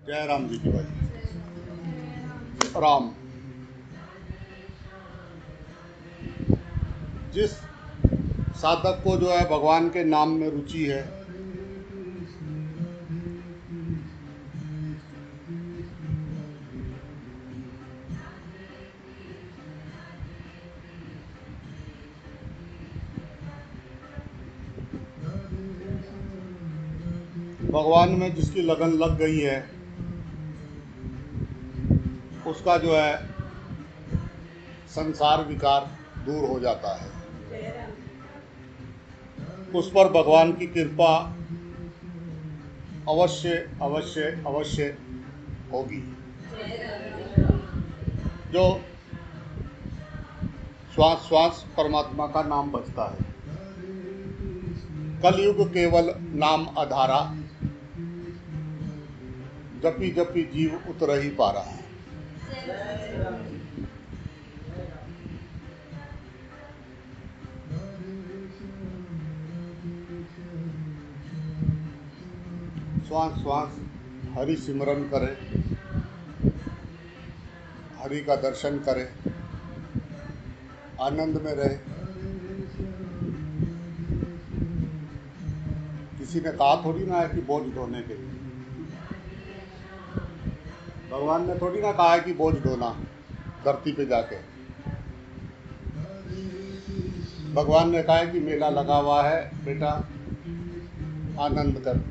जय राम जी की भाई। राम, जिस साधक को जो है भगवान के नाम में रुचि है, भगवान में जिसकी लगन लग गई है, उसका जो है संसार विकार दूर हो जाता है। उस पर भगवान की कृपा अवश्य अवश्य अवश्य होगी। जो श्वास श्वास परमात्मा का नाम बजता है। कलयुग केवल नाम आधारा, जपी जपी जीव उतर ही पा रहा है। श्वास श्वास हरि सिमरन करे, हरि का दर्शन करे, आनंद में रहे। किसी ने कहा थोड़ी ना है कि बोझ ढोने के लिए। भगवान ने थोड़ी ना कहा है कि बोझ ढोना धरती पे जाके। भगवान ने कहा है कि मेला लगा हुआ है बेटा, आनंद कर।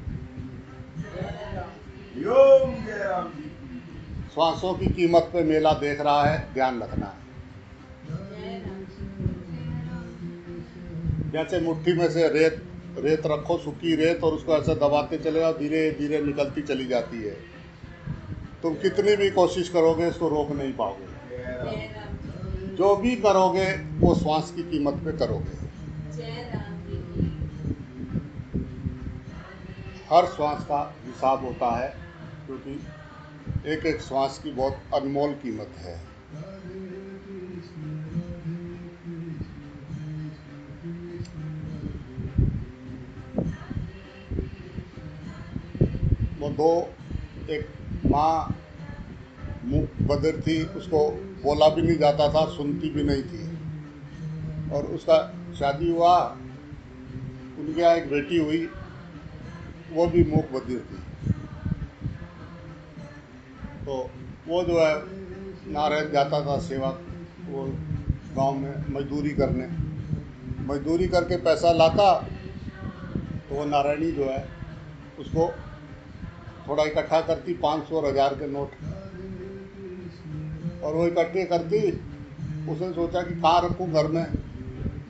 श्वासों की कीमत पे मेला देख रहा है, ध्यान रखना है। जैसे मुट्ठी में से रेत रेत रखो, सूखी रेत, और उसको ऐसे दबाते चले जाओ, धीरे धीरे निकलती चली जाती है। तुम कितनी भी कोशिश करोगे इसको रोक नहीं पाओगे। जो भी करोगे वो श्वास की कीमत पे करोगे। हर श्वास का हिसाब होता है, क्योंकि एक एक श्वास की बहुत अनमोल कीमत है। वो दो, एक माँ मुँह बधिर थी, उसको बोला भी नहीं जाता था, सुनती भी नहीं थी, और उसका शादी हुआ, उनके यहाँ एक बेटी हुई, वो भी मूक बधिर थी। तो वो जो है नारायण जाता था सेवा, वो गांव में मजदूरी करने, मजदूरी करके पैसा लाता, तो वो नारायणी जो है उसको थोड़ा इकट्ठा करती, 500 और 1000 के नोट, और वो इकट्ठे करती। उसने सोचा कि कहाँ रखूँ घर में,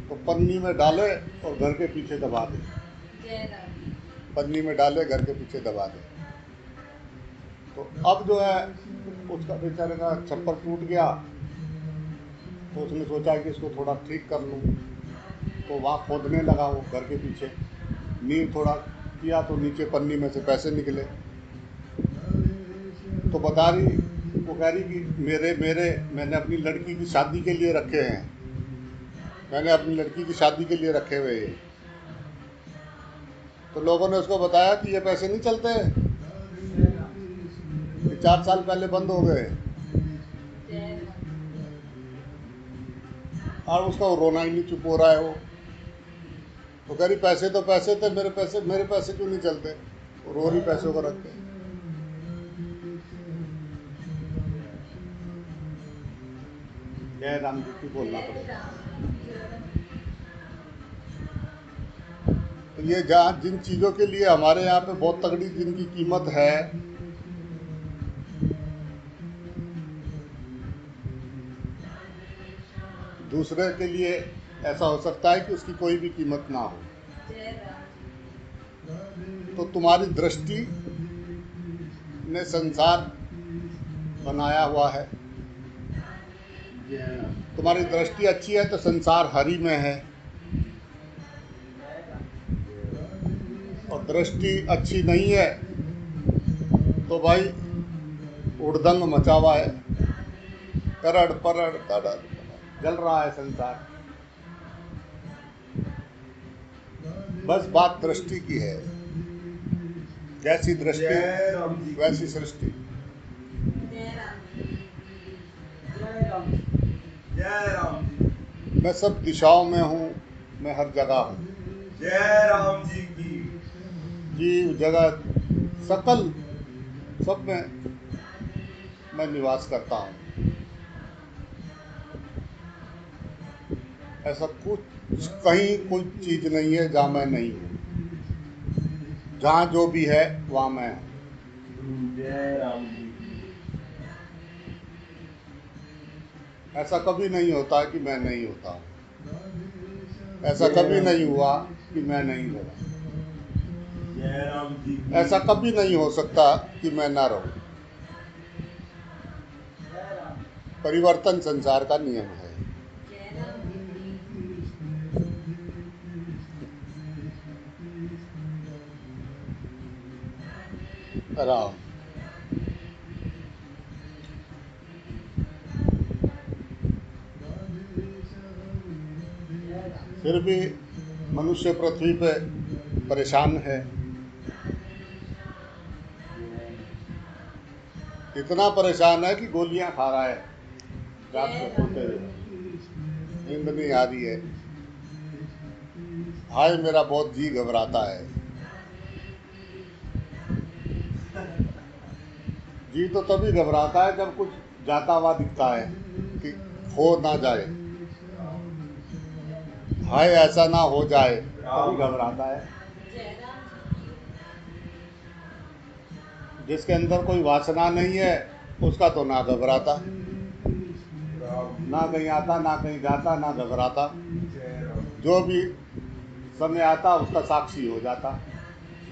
तो पन्नी में डाले और घर के पीछे दबा दे। पन्नी में डाले, घर के पीछे दबा दे। तो अब जो है उसका बेचारे का छप्पर टूट गया, तो उसने सोचा कि इसको थोड़ा ठीक कर लूँ। तो वहाँ खोदने लगा, वो घर के पीछे नींव थोड़ा किया, तो नीचे पन्नी में से पैसे निकले। तो बता रही, वो कह रही कि मेरे मेरे मैंने अपनी लड़की की शादी के लिए रखे हैं, मैंने अपनी लड़की की शादी के लिए रखे हुए हैं। तो लोगों ने उसको बताया कि ये पैसे नहीं चलते, ये 4 साल पहले बंद हो गए। और उसका रोना ही नहीं चुप हो रहा है। वो तो कह रही पैसे तो पैसे थे, मेरे पैसे क्यों नहीं चलते। रो रही पैसों को रख के। जय राम जी की बोलना पड़ेगा। तो ये जहाँ जिन चीज़ों के लिए हमारे यहाँ पे बहुत तगड़ी जिनकी कीमत है, दूसरे के लिए ऐसा हो सकता है कि उसकी कोई भी कीमत ना हो। तो तुम्हारी दृष्टि ने संसार बनाया हुआ है, तुम्हारी दृष्टि अच्छी है तो संसार हरि में है, और दृष्टि अच्छी नहीं है तो भाई उड़दंग मचा हुआ है, करड़ परड़ तड़ड़ जल रहा है संसार। बस बात दृष्टि की है। जैसी दृष्टि जय राम जी की। वैसी सृष्टि। जय राम जी। जय राम जी। मैं सब दिशाओं में हूँ, मैं हर जगह हूँ। जय राम जी की। जीव जगत सकल सब में मैं निवास करता हूँ। ऐसा कुछ कहीं कोई चीज नहीं है जहाँ मैं नहीं हूँ। जहाँ जो भी है वहाँ मैं हूँ। जय राम जी की। ऐसा कभी नहीं होता कि मैं नहीं होता हूँ। ऐसा कभी नहीं हुआ कि मैं नहीं रहा। जय राम जी की। ऐसा कभी नहीं हो सकता कि मैं ना रहूं। परिवर्तन संसार का नियम है। राम फिर भी मनुष्य पृथ्वी पे परेशान है। इतना परेशान है कि गोलियां खा रहा है रात को सोते हुए। नींद नहीं आ रही है। हाय मेरा बहुत जी घबराता है। जी तो तभी घबराता है जब कुछ जाता हुआ दिखता है कि हो ना जाए। हाय ऐसा ना हो जाए तभी घबराता है। जिसके अंदर कोई वासना नहीं है उसका तो ना घबराता, ना कहीं आता ना कहीं जाता ना घबराता। जो भी समय आता उसका साक्षी हो जाता,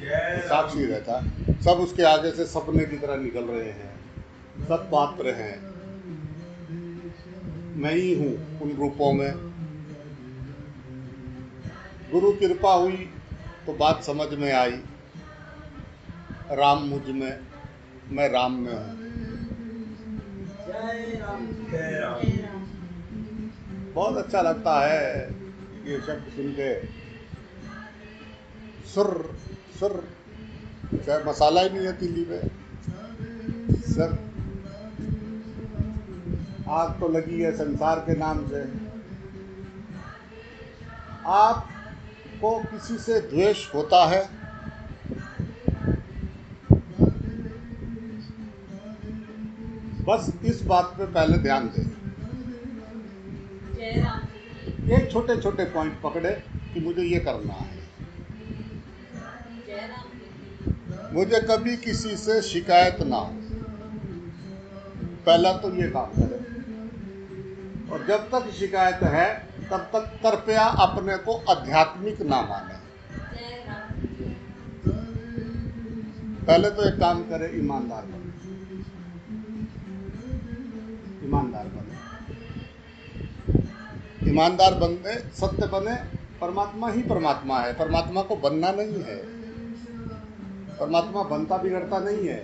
साक्षी रहता। सब उसके आगे से सपने की तरह निकल रहे हैं। सब पात्र हैं, मैं ही हूँ उन रूपों में। गुरु कृपा हुई तो बात समझ में आई। राम मुझ में, मैं राम में हूँ। जय राम। जय राम। बहुत अच्छा लगता है ये शब्द सुन के। सुर सुर चाहे मसाला ही नहीं है तीली में। सर आग तो लगी है संसार के नाम से। आपको किसी से द्वेष होता है? बस इस बात पे पहले ध्यान दें। एक छोटे छोटे पॉइंट पकड़े कि मुझे ये करना है। मुझे कभी किसी से शिकायत ना हो, पहला तो ये काम करें। और जब तक शिकायत है तब तक कृपया अपने को आध्यात्मिक ना माने। पहले तो एक काम करें, ईमानदार बने। ईमानदार बने, ईमानदार बने, सत्य बने। परमात्मा ही परमात्मा है, परमात्मा को बनना नहीं है। परमात्मा बनता बिगड़ता नहीं है।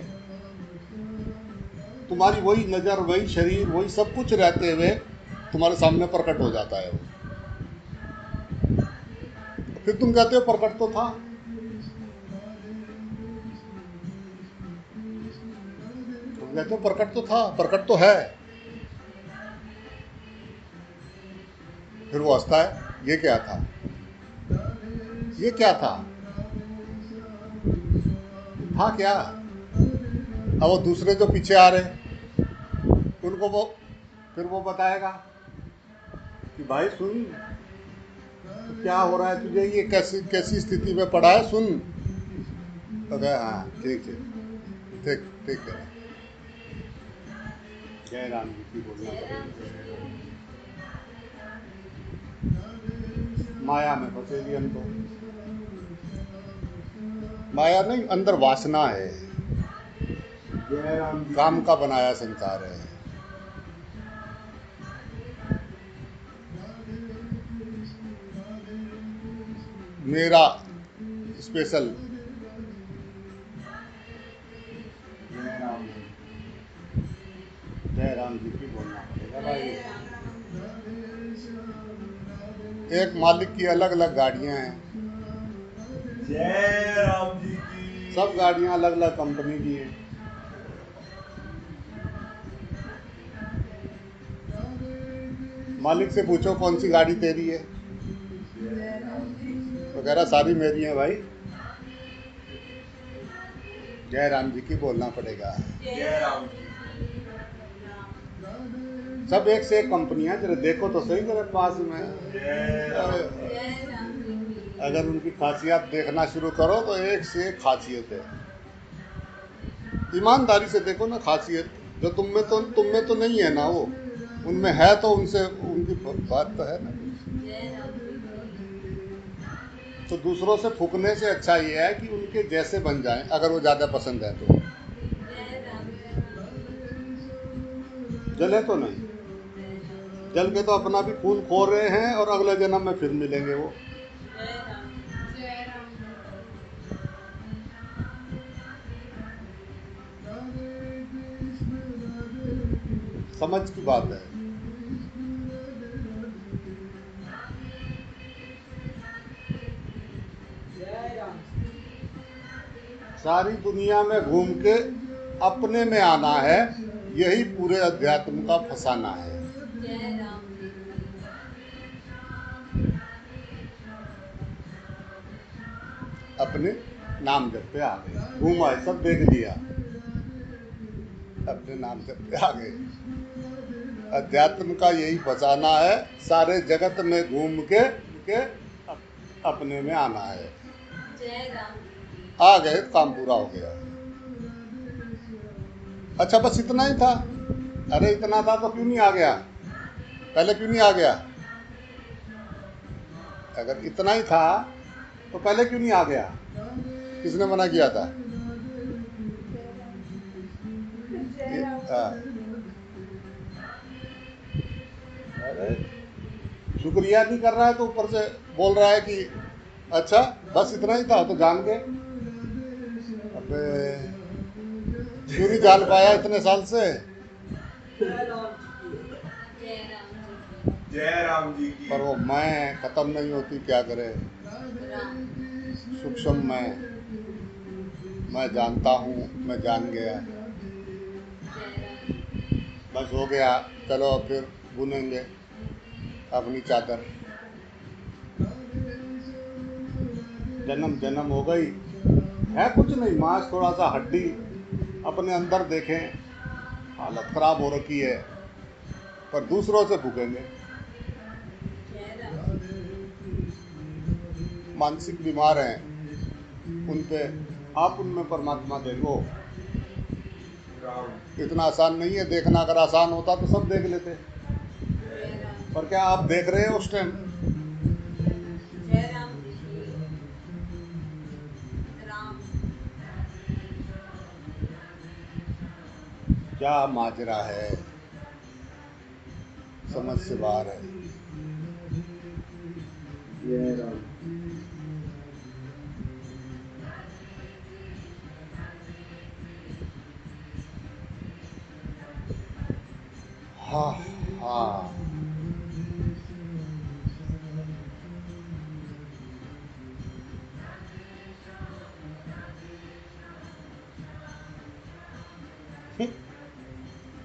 तुम्हारी वही नजर, वही शरीर, वही सब कुछ रहते हुए तुम्हारे सामने प्रकट हो जाता है वो। फिर तुम कहते हो प्रकट तो था। तुम कहते हो प्रकट तो था, प्रकट तो है। फिर वो हंसता है, ये क्या था, ये क्या था क्या? अब वो दूसरे जो पीछे आ रहे उनको वो फिर वो बताएगा कि भाई सुन, तो क्या हो रहा है तुझे, ये कैसी कैसी स्थिति में पड़ा है, सुन। तो कहे हाँ ठीक है, ठीक ठीक है। जय राम जी की बोलना पड़ेगा। माया में फंसे भी हम तो। माया नहीं, अंदर वासना है। काम का बनाया संसार है। मेरा स्पेशल जय राम जी की बोलना पड़ेगा भाई। एक मालिक की अलग अलग गाड़ियां हैं। जय राम जी की। सब गाड़ियां अलग अलग कंपनी की हैं। मालिक से पूछो कौन सी गाड़ी तेरी है, जय राम जी की तो कह रहा सारी मेरी हैं भाई। जय राम जी की बोलना पड़ेगा। जय राम जी सब एक से एक कंपनियां, जरा देखो तो सही जरा पास में। जय राम अगर उनकी खासियत देखना शुरू करो तो एक से एक खासियत है। ईमानदारी से देखो ना खासियत, जो तुम में तो नहीं है ना, वो उनमें है, तो उनसे उनकी बात तो है ना। तो दूसरों से फूकने से अच्छा ये है कि उनके जैसे बन जाएं, अगर वो ज़्यादा पसंद है तो। जले तो नहीं, जल के तो अपना भी खून खो रहे हैं और अगले जन्म में फिर मिलेंगे वो। समझ की बात है। सारी दुनिया में घूम के अपने में आना है, यही पूरे अध्यात्म का फसाना है। अपने नाम जप पे आ गए, घूम आए, सब देख लिया, अपने नाम जप पे आ गए। अध्यात्म का यही फसाना है, सारे जगत में घूम के अपने में आना है। आ गए, काम पूरा हो गया। अच्छा बस इतना ही था? अरे इतना था तो क्यों नहीं आ गया, पहले क्यों नहीं आ गया? अगर इतना ही था तो पहले क्यों नहीं आ गया? किसने मना किया था? अरे शुक्रिया नहीं कर रहा है तो ऊपर से बोल रहा है कि अच्छा बस इतना ही था तो जान गए। अबे क्यों नहीं जान पाया इतने साल से? जय राम जी की पर वो मैं खत्म नहीं होती, क्या करे। सूक्ष्म मैं जानता हूँ, मैं जान गया, बस हो गया। चलो फिर बुनेंगे अपनी चादर। जन्म जन्म हो गई है, कुछ नहीं, मांस थोड़ा सा हड्डी, अपने अंदर देखें, हालत खराब हो रखी है, पर दूसरों से भूखेंगे। मानसिक बीमार हैं, उन पे आप उनमें परमात्मा देखो। राम इतना आसान नहीं है देखना, अगर आसान होता तो सब देख लेते। पर क्या आप देख रहे हैं उस टाइम? क्या माजरा है, समझ से बाहर है। जय राम हाँ हाँ।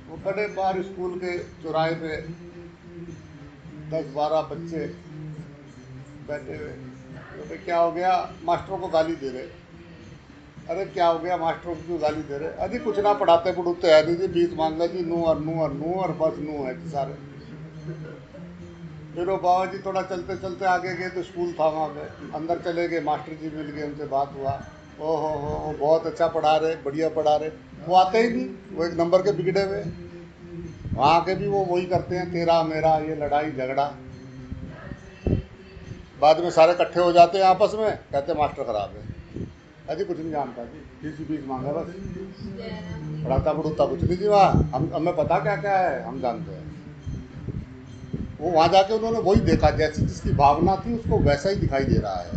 वो खड़े बाहर स्कूल के चौराहे पे 10-12 बच्चे बैठे हुए। तो क्या हो गया, मास्टरों को गाली दे रहे। अरे क्या हो गया, मास्टरों को क्यों गाली दे रहे? अजी कुछ ना पढ़ाते पढ़ूते है नहीं जी, फीस मांगा जी, नू और बस नू है जी सारे। फिर वो बाबा जी थोड़ा चलते चलते आगे गए तो स्कूल था वहाँ पे, अंदर चले गए, मास्टर जी मिल गए, उनसे बात हुआ। ओहो हो बहुत अच्छा पढ़ा रहे, बढ़िया पढ़ा रहे। वो आते ही नहीं, वो एक नंबर के बिगड़े हुए। वहाँ के भी वो वही करते हैं, तेरा मेरा ये लड़ाई झगड़ा। बाद में सारे इकट्ठे हो जाते हैं आपस में, कहते मास्टर खराब है। अजी कुछ नहीं जानता जी, फीस मांगा बस, पढ़ाता पढ़ूता कुछ नहीं जी वहाँ। हम हमें पता क्या क्या है, हम जानते हैं। वो वहाँ जाके उन्होंने वही देखा, जैसी जिसकी भावना थी उसको वैसा ही दिखाई दे रहा है।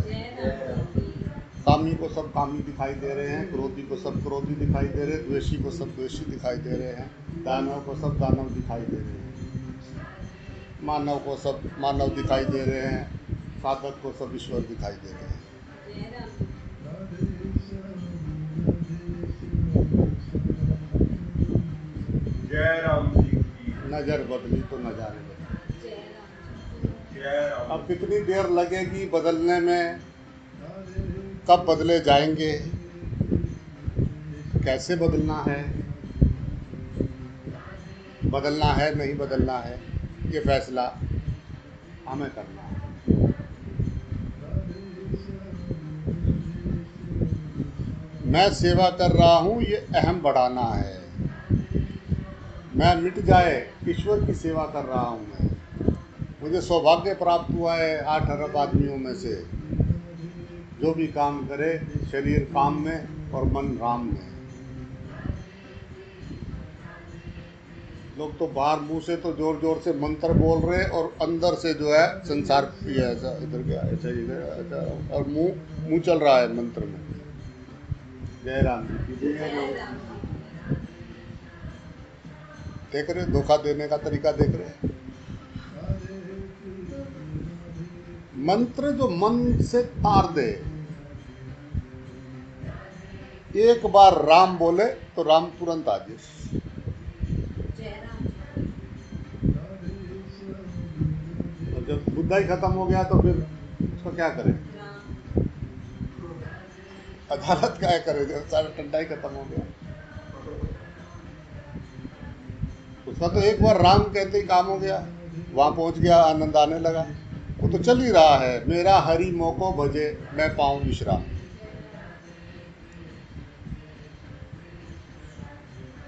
कामी को सब कामी दिखाई दे रहे हैं, क्रोधी को सब क्रोधी दिखाई दे रहे हैं, द्वेषी को सब द्वेषी दिखाई दे रहे हैं, दानव को सब दानव दिखाई दे रहे हैं, मानव को सब मानव दिखाई दे रहे हैं, साधक को सब ईश्वर दिखाई दे रहे हैं। जय राम जी की नजर बदली तो नजारे बदले। जय राम अब कितनी देर लगेगी बदलने में, कब बदले जाएंगे, कैसे बदलना है, बदलना है नहीं बदलना है, ये फैसला हमें करना है। मैं सेवा कर रहा हूँ ये अहम बढ़ाना है। मैं मिट जाए ईश्वर की सेवा कर रहा हूँ मैं। मुझे सौभाग्य प्राप्त हुआ है 8 अरब आदमियों में से, जो भी काम करे शरीर काम में और मन राम में। लोग तो बाहर मुंह से तो जोर जोर से मंत्र बोल रहे और अंदर से जो है संसार ये ऐसा इधर गया ऐसा इधर ऐसा, और मुंह चल रहा है मंत्र में। जय राम जी की जय। देख रहे धोखा देने का तरीका देख रहे। मंत्र जो मन से तार दे, एक बार राम बोले तो राम तुरंत आ जाए। और जब बुद्धा ही खत्म हो गया तो फिर उसका क्या करें, अदालत क्या करे जब सारा टंडा ही खत्म हो गया। उसका तो एक बार राम कहते ही काम हो गया, वहां पहुंच गया, आनंद आने लगा। वो तो चल ही रहा है, मेरा हरि मोको भजे मैं पाऊं विश्राम।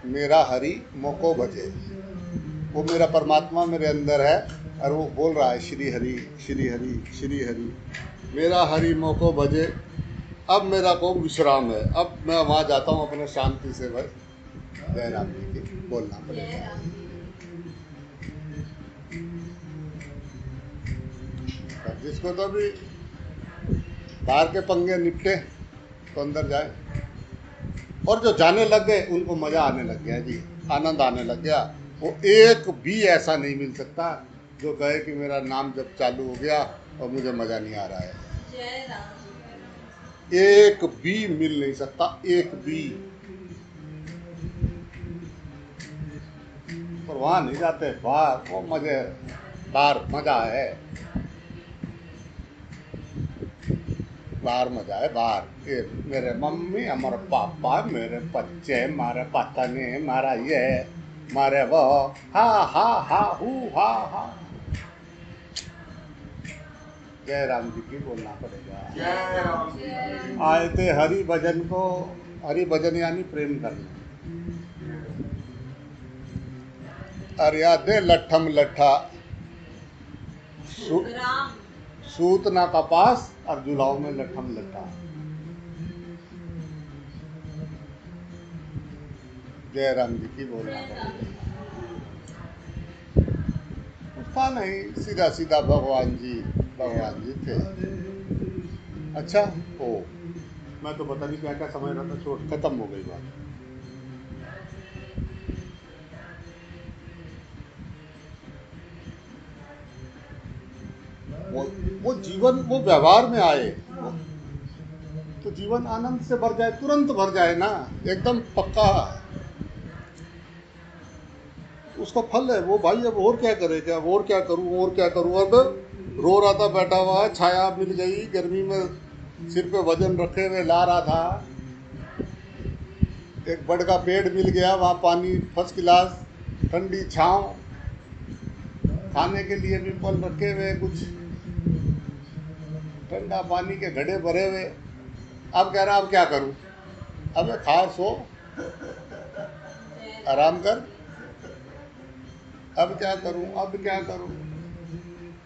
मेरा हरि मोको भजे, वो मेरा परमात्मा मेरे अंदर है और वो बोल रहा है श्री हरि श्री हरि श्री हरि। मेरा हरि मोको भजे, अब मेरा को विश्राम है, अब मैं वहां जाता हूँ अपने शांति से। भाई जय राम जी की बोलना पड़ेगा। जिसको तो अभी बाहर के पंगे निपटे तो अंदर जाए, और जो जाने लग गए उनको मजा आने लग गया जी, आनंद आने लग गया। वो एक भी ऐसा नहीं मिल सकता जो कहे कि मेरा नाम जब चालू हो गया और मुझे मजा नहीं आ रहा है। एक भी मिल नहीं सकता, एक भी। पर वहां नहीं जाते, बाहर वो मजे, बाहर मजा है, बाहर मजा है बाहर। ये मेरे मम्मी हमारे पापा मेरे बच्चे मारे पत्नी मारा ये मारे वो, हा हा हा हू हा हा। जय राम जी की बोलना पड़ेगा। जय राम जी आए थे हरि भजन को, हरि भजन यानी प्रेम करना। अरिया दे लट्ठम लट्ठा, सूत ना कपास और जुलाव में लट्ठम लट्ठा। जय राम जी की बोलना पड़ेगा। उसका नहीं, सीधा सीधा भगवान जी थे। अच्छा ओ, मैं तो पता नहीं क्या क्या समझ रहा था, छोड़ खत्म हो गई बात। वो जीवन वो व्यवहार में आए तो जीवन आनंद से भर जाए, तुरंत भर जाए ना, एकदम पक्का उसका फल है वो। भाई अब और क्या करे, क्या और क्या करूं और क्या करूं। अब रो रहा था बैठा हुआ, छाया मिल गई, गर्मी में सिर पे वजन रखे हुए ला रहा था, एक बड़ का पेड़ मिल गया, वहाँ पानी फर्स्ट क्लास, ठंडी छांव, खाने के लिए भी फल रखे हुए, कुछ ठंडा पानी के घड़े भरे हुए। अब कह रहा अब क्या करूं, अबे खा सो आराम कर, अब क्या करूं अब क्या करूं।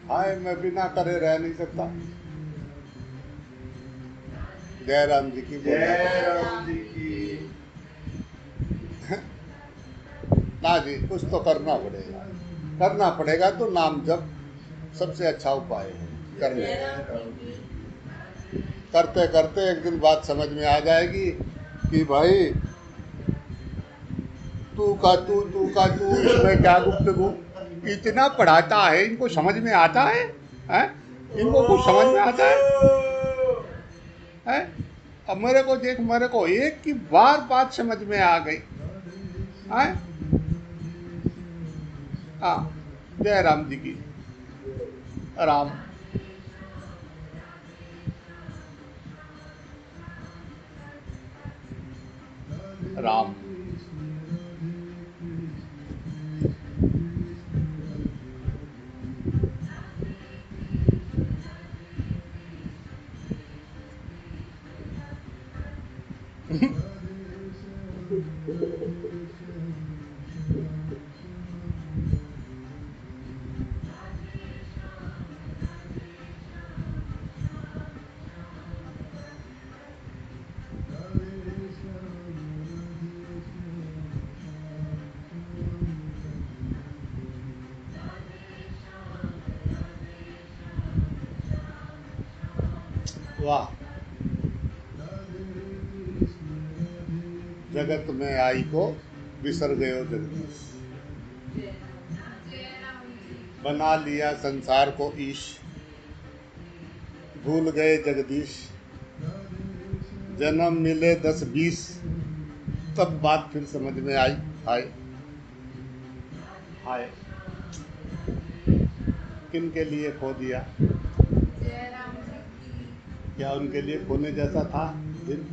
हाय मैं बिना करे रह नहीं सकता। जय राम जी की जय राम जी की। ना जी, कुछ तो करना पड़ेगा, करना पड़ेगा। तो नाम जप सबसे अच्छा उपाय है करने। करते करते एक दिन बात समझ में आ जाएगी कि भाई तू का तू इसमें क्या गुफ्तगू। इतना पढ़ाता है, इनको समझ में आता है, हैं? इनको कुछ समझ में आता है? अब मेरे को देख, मेरे को एक की बार बात समझ में आ गई है। हाँ, जय राम जी की। राम राम। वाह। जगत में आई को बिसर गयो जगदीश, बना लिया संसार को ईश, भूल गए जगदीश। जन्म मिले 10-20, तब बात फिर समझ में आई। हाय हाय, किन के लिए खो दिया, क्या उनके लिए खोने जैसा था दिन?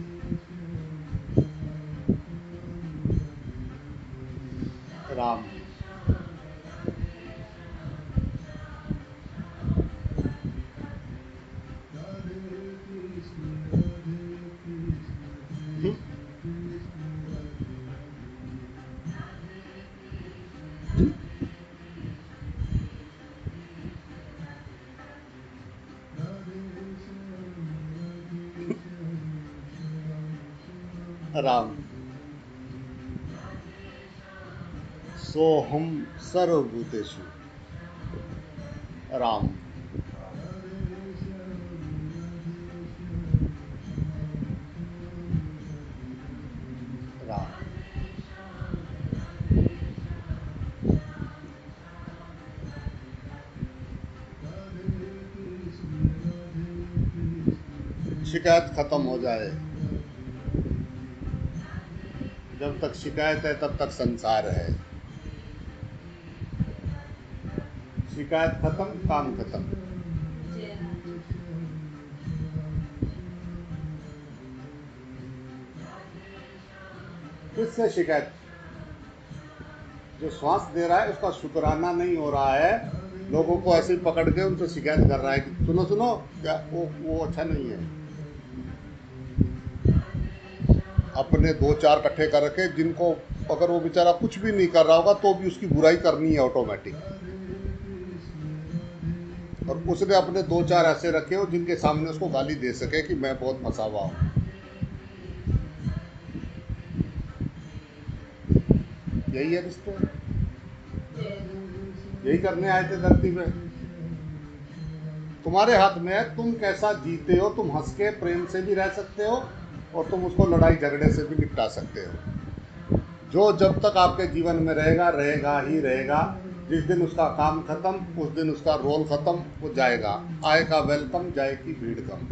राम राम। सोहम सर्वभूतेषु। राम राम। शिकायत खत्म हो जाए। जब तक शिकायत है तब तक संसार है। शिकायत खत्म, काम खत्म। किससे शिकायत? जो श्वास दे रहा है उसका शुक्राना नहीं हो रहा है, लोगों को ऐसे ही पकड़ के उनसे शिकायत कर रहा है कि सुनो सुनो, क्या वो अच्छा नहीं है। अपने 2-4 इकट्ठे कर रखे जिनको अगर वो बेचारा कुछ भी नहीं कर रहा होगा तो भी उसकी बुराई करनी है ऑटोमेटिक। और उसने अपने 2-4 ऐसे रखे हो जिनके सामने उसको गाली दे सके कि मैं बहुत फंसा हुआ हूँ। यही है रिश्ते, यही करने आए थे धरती पे। तुम्हारे हाथ में है, तुम कैसा जीते हो। तुम हंस के प्रेम से भी रह सकते हो और तुम उसको लड़ाई झगड़े से भी निपटा सकते हो। जो जब तक आपके जीवन में रहेगा, रहेगा ही रहेगा। जिस दिन उसका काम खत्म, उस दिन उसका रोल खत्म, वो जाएगा। आएगा वेलकम, जाएगी भीड़ कम।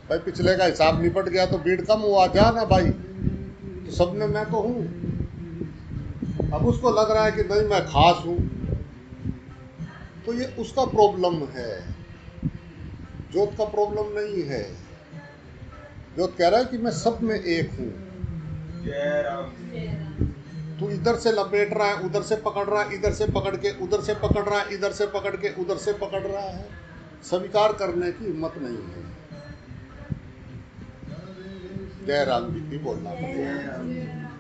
भाई पिछले का हिसाब निपट गया तो भीड़ कम हुआ, जा ना भाई, तो सब में मैं तो हूँ। अब उसको लग रहा है कि नहीं मैं खास हूँ, तो ये उसका प्रॉब्लम है, जोत का प्रॉब्लम नहीं है। जोत कह रहा है कि मैं सब में एक हूँ। जय राम। तू इधर से लपेट रहा है, उधर से पकड़ रहा है, इधर से पकड़ के उधर से पकड़ रहा है, इधर से पकड़ के उधर से पकड़ रहा है। स्वीकार करने की हिम्मत नहीं है। जय राम जी की बोलना पड़ेगा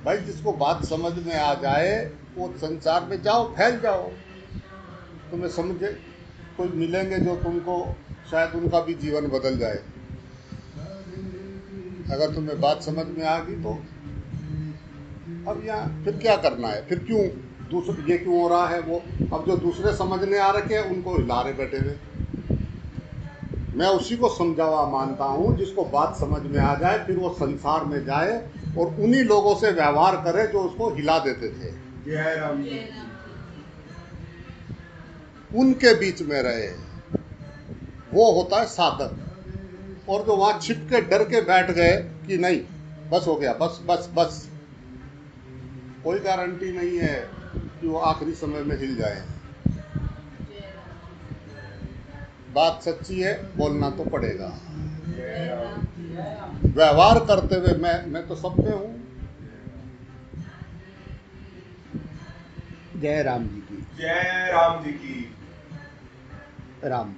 भाई। जिसको बात समझ में आ जाए वो संसार में जाओ, फैल जाओ। तुम्हें समझे कोई मिलेंगे जो तुमको शायद उनका भी जीवन बदल जाए। अगर तुम्हें बात समझ में आ गई तो अब यहाँ फिर क्या करना है, फिर क्यों दूसरे ये क्यों हो रहा है वो। अब जो दूसरे समझने आ रखे हैं उनको हिला रहे बैठे हुए। मैं उसी को समझा हुआ मानता हूँ जिसको बात समझ में आ जाए, फिर वो संसार में जाए और उन्हीं लोगों से व्यवहार करे जो उसको हिला देते थे। जय राम जी। उनके बीच में रहे, वो होता है साधक। और जो वहां छिप के डर के बैठ गए कि नहीं बस हो गया, बस बस बस, कोई गारंटी नहीं है कि वो आखिरी समय में हिल जाए। बात सच्ची है, बोलना तो पड़ेगा। जय राम। व्यवहार करते हुए मैं तो सब में हूँ। जय राम जी की। जय राम जी की। राम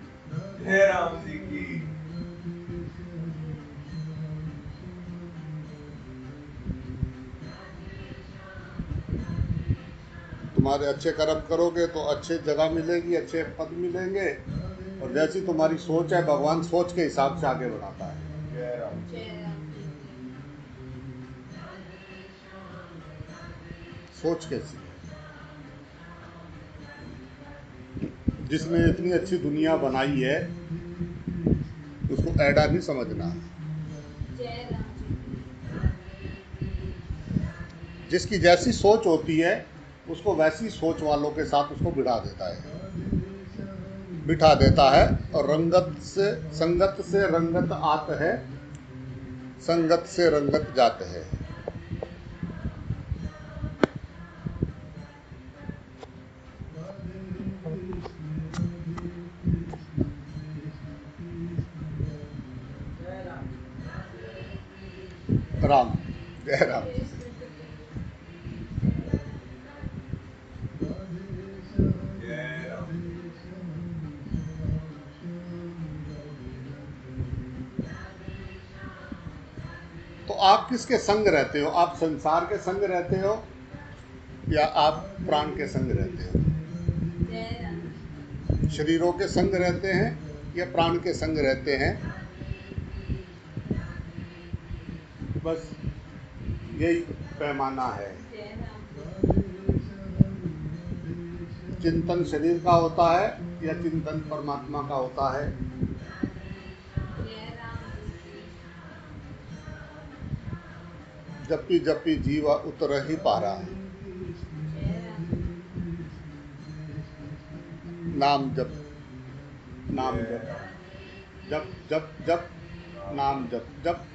जय राम जी की। तुम्हारे अच्छे कर्म करोगे तो अच्छे जगह मिलेगी, अच्छे पद मिलेंगे। और जैसी तुम्हारी सोच है, भगवान सोच के हिसाब से आगे बढ़ाता है। जय राम। सोच कैसी है? जिसने इतनी अच्छी दुनिया बनाई है उसको ऐडा नहीं समझना। जिसकी जैसी सोच होती है उसको वैसी सोच वालों के साथ उसको बिठा देता है। और संगत से रंगत आत है, संगत से रंगत जात है। राम। जय राम। जय राम। तो आप किसके संग रहते हो? आप संसार के संग रहते हो या आप प्राण के संग रहते हो? शरीरों के संग रहते हैं या प्राण के संग रहते हैं? बस यही पैमाना है। चिंतन शरीर का होता है या चिंतन परमात्मा का होता है? जपी जीवा उतर ही पारा। नाम जप, नाम जप, जप जप जप, नाम जप जप,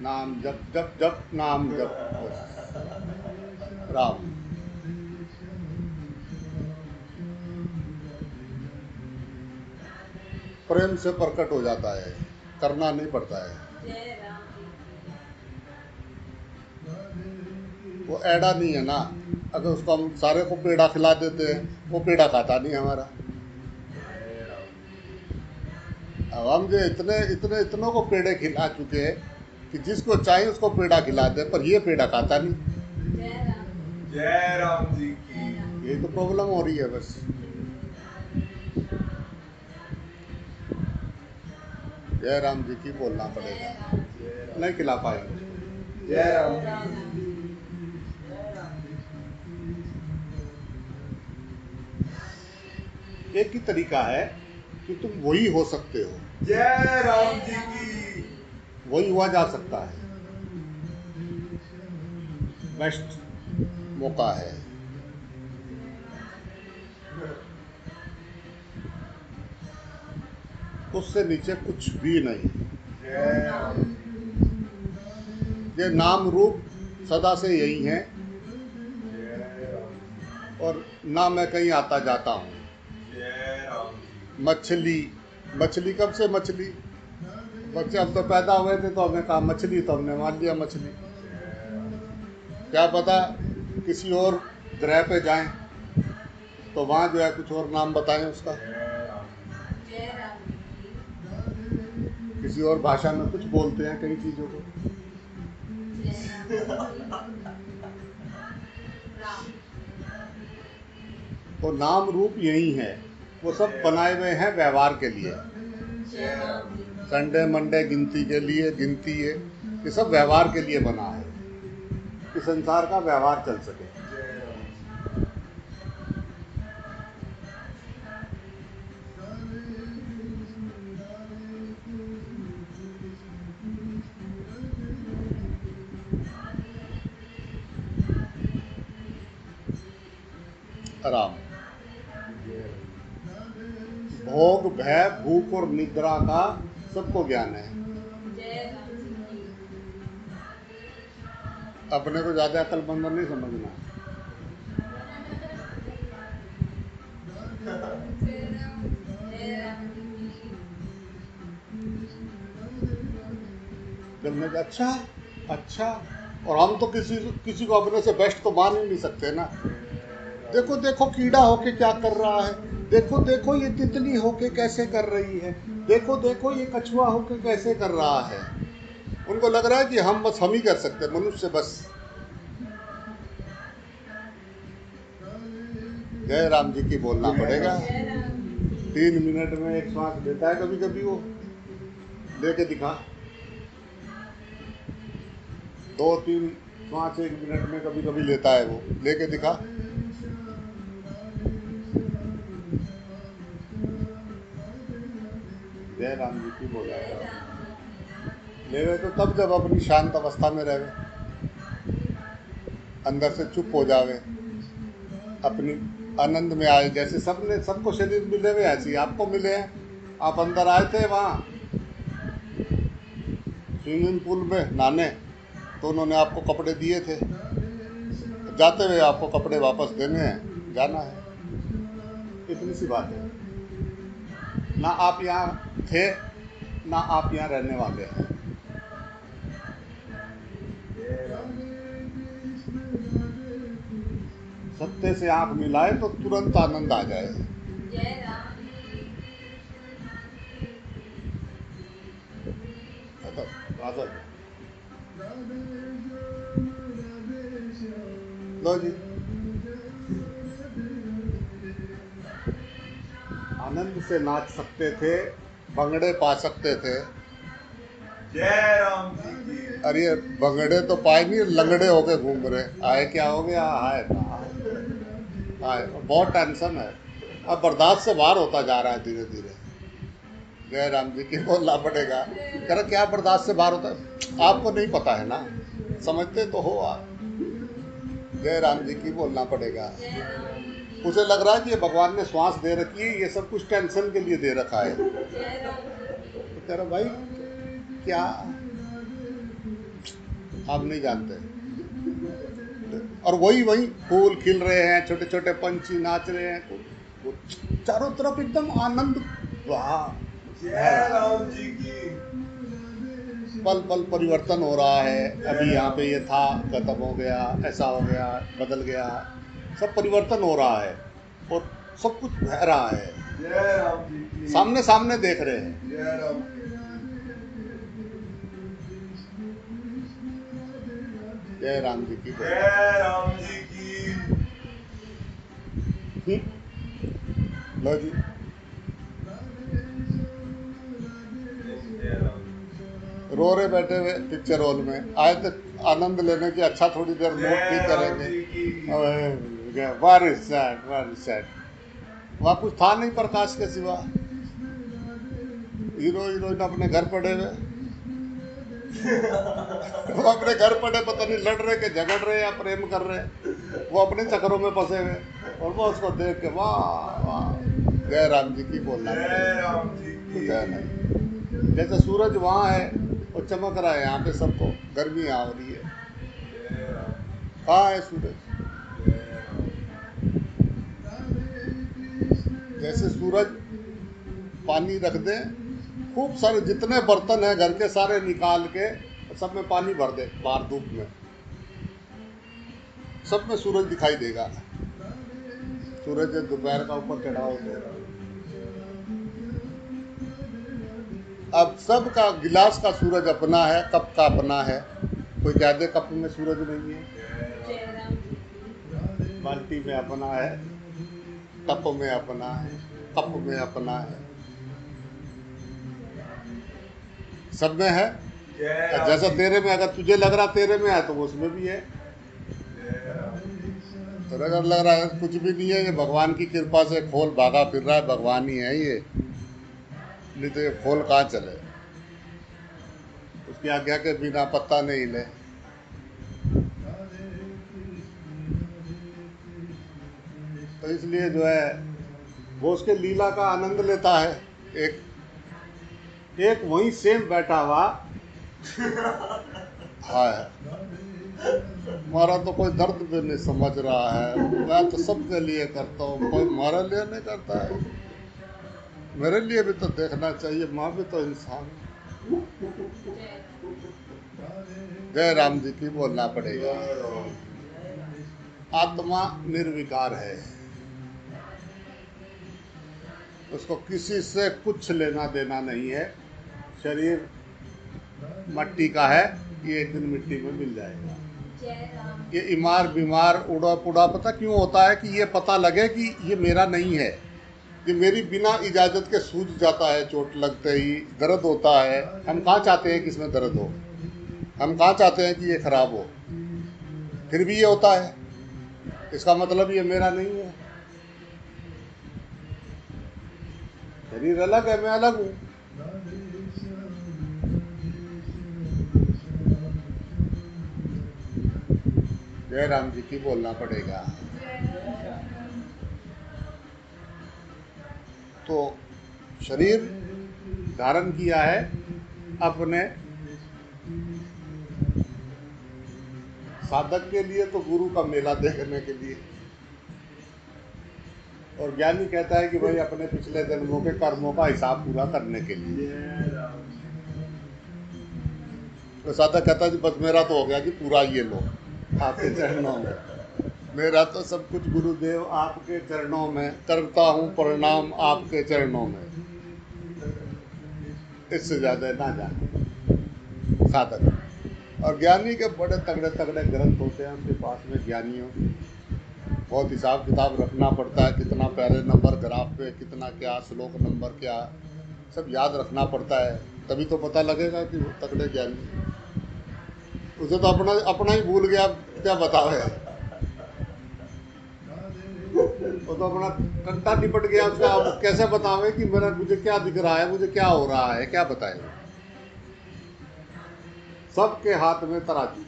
नाम जप जप जप, नाम जप। बस राम। प्रेम से प्रकट हो जाता है, करना नहीं पड़ता है। वो ऐडा नहीं है ना। अगर उसको हम सारे को पेड़ा खिला देते हैं, वो पेड़ा खाता नहीं हमारा। अब हम जो इतनों को पेड़े खिला चुके हैं कि जिसको चाहिए उसको पेड़ा खिला दे, पर ये पेड़ा खाता नहीं। जय राम जी की। यही तो प्रॉब्लम हो रही है बस। जय राम जी की बोलना पड़ेगा, नहीं खिला पाएंगे उसको। जय राम। एक ही तरीका है कि तुम वही हो सकते हो, जय राम जी की। वही हुआ जा सकता है। बेस्ट मौका है। उससे नीचे कुछ भी नहीं। जय राम। ये नाम रूप सदा से यही है। जय राम। और ना मैं कहीं आता जाता हूँ। जय राम। मछली कब से मछली? बच्चे हम तो पैदा हुए थे तो हमने कहा मछली, तो हमने मान लिया मछली। क्या पता किसी और ग्रह पे जाएं तो वहाँ जो है कुछ और नाम बताएं उसका, किसी और भाषा में कुछ बोलते हैं कई चीज़ों को। तो नाम रूप यही है, वो सब बनाए हुए हैं व्यवहार के लिए। संडे मंडे गिनती के लिए गिनती है, ये सब व्यवहार के लिए बना है कि संसार का व्यवहार चल सके। राम। भोग भय भूख और निद्रा का सबको ज्ञान है। अपने को ज्यादा अकलमंद नहीं समझना। जब मैं अच्छा अच्छा, और हम तो किसी को अपने से बेस्ट तो मान ही नहीं सकते ना। देखो देखो कीड़ा होके क्या कर रहा है, देखो देखो ये तितली होके कैसे कर रही है, देखो देखो ये कछुआ होके कैसे कर रहा है। उनको लग रहा है कि हम ही कर सकते हैं, मनुष्य बस। जय राम जी की बोलना पड़ेगा। 3 मिनट में एक श्वास लेता है कभी कभी वो, लेके दिखा। 2-3 श्वास 1 मिनट में कभी कभी लेता है वो, लेके दिखा। जय राम जी की बोला। लेवे तो तब जब अपनी शांत अवस्था में रहे, अंदर से चुप हो जावे, अपनी आनंद में आए। जैसे सबको शरीर मिले हुए ऐसे ही आपको मिले हैं। आप अंदर आए थे वहाँ स्विमिंग पूल में नहाने, तो उन्होंने आपको कपड़े दिए थे, जाते हुए आपको कपड़े वापस देने हैं, जाना है। इतनी सी बात है। ना आप यहाँ थे, ना आप यहाँ रहने वाले हैं। सत्य से आंख मिलाए तो तुरंत आनंद आ जाए। लो जी, आनंद से नाच सकते थे, भंगड़े पा सकते थे। जय राम जी की। अरे भंगड़े तो पाए नहीं, लंगड़े होके घूम रहे। आए क्या हो गया, आए आए, बहुत टेंशन है। अब बर्दाश्त से बाहर होता जा रहा है धीरे धीरे। जय राम जी की बोलना पड़ेगा। कह रहा क्या बर्दाश्त से बाहर होता है, आपको नहीं पता है ना, समझते तो हो आप। जय राम जी की बोलना पड़ेगा। उसे लग रहा है कि ये भगवान ने श्वास दे रखी है, ये सब कुछ टेंशन के लिए दे रखा है। तो कह रहा भाई क्या आप नहीं जानते। और वही वही फूल खिल रहे हैं, छोटे छोटे पंछी नाच रहे हैं, चारों तरफ एकदम आनंद। वाह, जय राम जी की। पल पल परिवर्तन हो रहा है। अभी यहाँ पे ये था, खत्म हो गया, ऐसा हो गया, बदल गया, सब परिवर्तन हो रहा है और सब कुछ बह रहा है। जय राम जी की। सामने सामने देख रहे हैं। जय राम। जय राम जी की। जय राम जी की। लो जी, जय राम। रो रहे बैठे हुए पिक्चर हॉल में, आए थे आनंद लेने की। अच्छा थोड़ी देर मूड ठीक करेंगे। Very sad, very sad. वहाँ कुछ था नहीं प्रकाश के सिवा। हीरो हीरोइन अपने घर पड़े हुए। वो अपने घर पड़े, पता नहीं लड़ रहे के झगड़ रहे या प्रेम कर रहे, वो अपने चक्करों में फंसे हुए। और वो उसको देख के वाह वाह, जय राम जी की बोलना जय पड़ेगा। राम जी की। जय नहीं। जैसे सूरज वहाँ है और चमक रहा है, यहाँ पे सबको गर्मी आ रही है। जय राम। कहाँ है सूरज? जय राम। जैसे सूरज पानी रख दे, खूब सारे जितने बर्तन हैं घर के सारे निकाल के सब में पानी भर दे, बाहर धूप में, सब में सूरज दिखाई देगा। सूरज दोपहर का ऊपर चढ़ा होता है। अब सबका गिलास का सूरज अपना है, कप का अपना है। कोई ज्यादा कप में सूरज नहीं है, बाल्टी में अपना है, कप में अपना है, कप में अपना है, सब में है। जय राम जैसा जी। तेरे में, अगर तुझे लग रहा तेरे में है तो वो उसमें भी है। जय राम। तो अगर लग रहा है कुछ भी नहीं है, ये भगवान की कृपा से खोल भागा फिर रहा है, भगवान ही है ये, नहीं तो ये खोल कहाँ चले। उसकी आज्ञा के बिना पत्ता नहीं हिले। तो इसलिए जो है वो उसके लीला का आनंद लेता है। एक वहीं सेम बैठा हुआ है, हमारा तो कोई दर्द भी नहीं समझ रहा है, मैं तो सबके लिए करता हूँ, कोई हमारे लिए नहीं करता है। मेरे लिए भी तो देखना चाहिए, माँ भी तो इंसान है। जय राम जी की बोलना पड़ेगा। जय राम। आत्मा निर्विकार है, उसको किसी से कुछ लेना देना नहीं है। शरीर मट्टी का है, ये एक दिन मिट्टी में मिल जाएगा। ये इमार बीमार उड़ा पुड़ा पता क्यों होता है? कि ये पता लगे कि ये मेरा नहीं है, ये मेरी बिना इजाज़त के सूझ जाता है, चोट लगते ही दर्द होता है। हम कहाँ चाहते हैं कि इसमें दर्द हो, हम कहाँ चाहते हैं कि ये खराब हो, फिर भी ये होता है। इसका मतलब ये मेरा नहीं है। शरीर अलग है, मैं अलग हूँ। जय राम जी की बोलना पड़ेगा। तो शरीर धारण किया है अपने साधक के लिए, तो गुरु का मेला देखने के लिए। और ज्ञानी कहता है कि भाई अपने पिछले जन्मों के कर्मों का हिसाब पूरा करने के लिए। जय राम। तो साधक कहता है कि बस मेरा तो हो गया कि पूरा ये लो आपके चरणों में, मेरा तो सब कुछ गुरुदेव आपके चरणों में, करता हूँ प्रणाम आपके चरणों में। इससे ज्यादा ना जाए साधक। और ज्ञानी के बड़े तगड़े तगड़े ग्रंथ होते हैं उनके पास में, ज्ञानियों बहुत हिसाब किताब रखना पड़ता है, कितना पैरे नंबर ग्राफ पे, कितना क्या श्लोक नंबर क्या, सब याद रखना पड़ता है। तभी तो पता लगेगा कि वो तगड़े ज्ञानी। उसे तो अपना अपना ही भूल गया, क्या बतावे। वो तो अपना कंटा निपट गया उसका, अब कैसे बतावे कि मेरा मुझे क्या दिख रहा है, मुझे क्या हो रहा है, क्या बताए। सबके हाथ में तराजू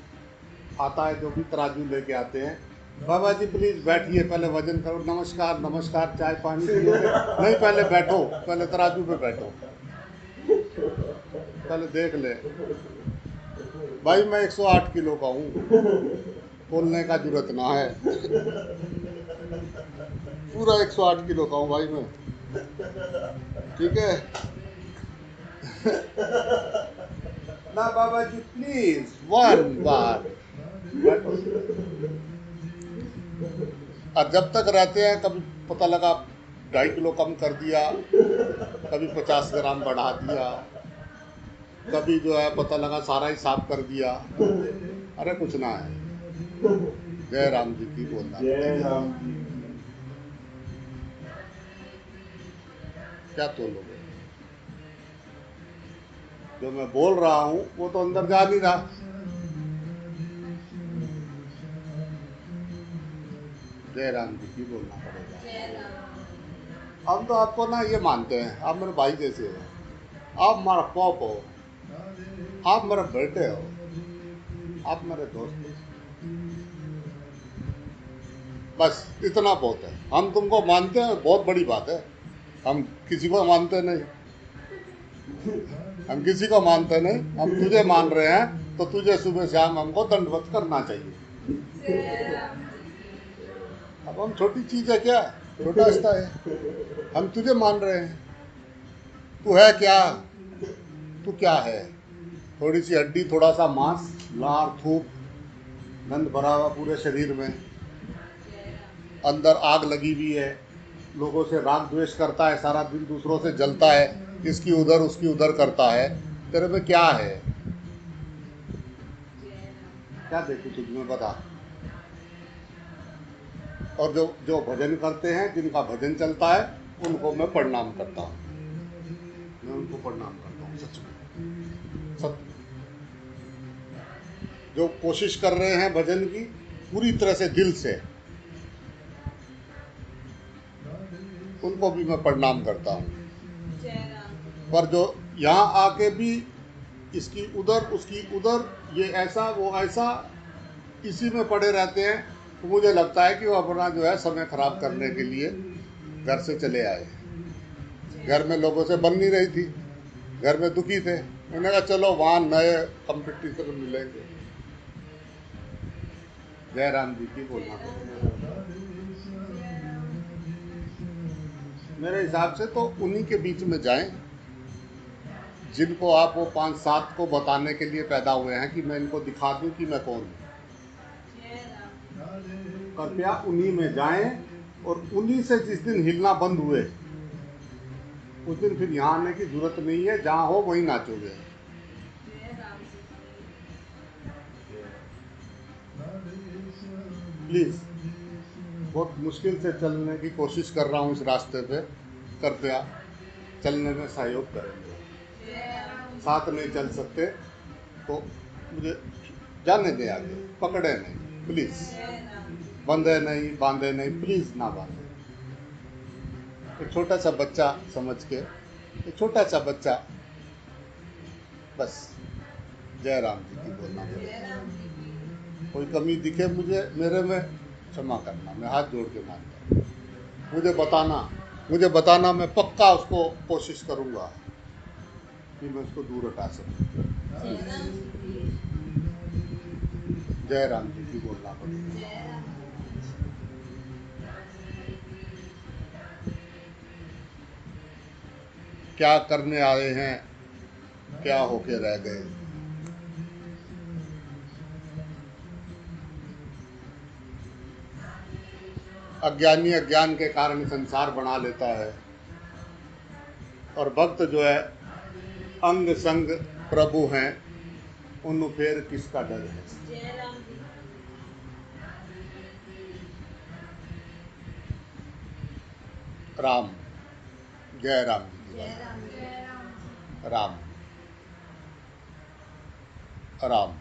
आता है, जो भी तराजू लेके आते हैं। बाबा जी प्लीज बैठिए, पहले वजन करो, नमस्कार नमस्कार, चाय पानी पियोगे? नहीं, पहले बैठो, पहले तराजू पे बैठो, पहले देख ले भाई मैं 108 किलो का हूँ, बोलने का जरूरत ना है। पूरा 108 किलो का हूँ भाई मैं, ठीक है ना बाबा जी प्लीज वन बार बैठो। और जब तक रहते हैं, कभी पता लगा 2.5 किलो कम कर दिया, कभी 50 ग्राम बढ़ा दिया, कभी जो है पता लगा सारा ही साफ कर दिया। अरे कुछ ना है। जय राम जी की बोलना। जय राम जी। क्या तोलोगे? जो मैं बोल रहा हूँ वो तो अंदर जा नहीं रहा। जय राम जी की बोलना पड़ेगा। हम तो आपको ना ये मानते हैं, आप मेरे भाई जैसे हो, आप हमारा पॉप हो, आप मेरे बेटे हो, आप मेरे दोस्त हो। बस इतना बहुत है। हम तुमको मानते हैं, बहुत बड़ी बात है। हम किसी को मानते नहीं, हम किसी को मानते नहीं। हम तुझे मान रहे हैं, तो तुझे सुबह शाम हमको दंडवत करना चाहिए। अब हम छोटी चीज है क्या? छोटा सा है। हम तुझे मान रहे हैं, तू है क्या? तू क्या है? थोड़ी सी हड्डी, थोड़ा सा मांस, लार थूक, गंध भरा हुआ पूरे शरीर में, अंदर आग लगी हुई है, लोगों से राग द्वेष करता है, सारा दिन दूसरों से जलता है, इसकी उधर उसकी उधर करता है। तेरे में क्या है? क्या देखूं तुझ में, बता। और जो जो भजन करते हैं, जिनका भजन चलता है, उनको मैं प्रणाम करता हूँ। मैं उनको प्रणाम करता हूँ सच में, सत्य। जो कोशिश कर रहे हैं भजन की पूरी तरह से दिल से, उनको भी मैं प्रणाम करता हूँ। पर जो यहाँ आके भी इसकी उधर उसकी उधर, ये ऐसा वो ऐसा, इसी में पड़े रहते हैं, तो मुझे लगता है कि वो अपना जो है समय खराब करने के लिए घर से चले आए। घर में लोगों से बन नहीं रही थी, घर में दुखी थे, उन्होंने कहा चलो वहाँ नए कंपटीटर मिलेंगे। जय राम जी की बोलना पड़ेगा। मेरे हिसाब से तो उन्हीं के बीच में जाएं जिनको आप वो 5-7 को बताने के लिए पैदा हुए हैं कि मैं इनको दिखा दूं कि मैं कौन हूँ, कृपया उन्हीं में जाएं और उन्हीं से जिस दिन हिलना बंद हुए उस दिन फिर यहाँ आने की जरूरत नहीं है, जहाँ हो वहीं नाचोगे। प्लीज़, बहुत मुश्किल से चलने की कोशिश कर रहा हूँ इस रास्ते पे, कृपया चलने में सहयोग करेंगे। साथ नहीं चल सकते तो मुझे जाने दें आगे, पकड़े नहीं प्लीज़, बंधे नहीं, बांधे नहीं, प्लीज़ ना बांधे। एक छोटा सा बच्चा समझ के, एक छोटा सा बच्चा, बस जय राम जी की बोलना पड़ेगा। कोई कमी दिखे मुझे मेरे में, क्षमा करना, मैं हाथ जोड़ के मांगता हूँ। मुझे बताना, मैं पक्का उसको कोशिश करूँगा कि मैं उसको दूर हटा सकूँ। जय राम जी की बोलना पड़ेगा। क्या करने आए हैं, क्या होके रह गए। अज्ञानी अज्ञान के कारण संसार बना लेता है, और भक्त जो है अंग संग प्रभु हैं, उन फेर किसका डर है। राम, जय राम जी की बात। राम राम।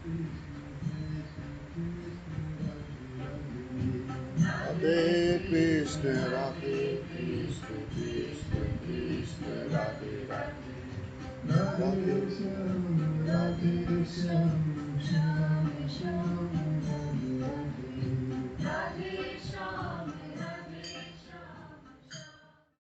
राधे कृष्ण राधे कृष्ण कृष्ण कृष्ण राधे राधे, राधे श्याम राधे श्याम श्याम श्याम।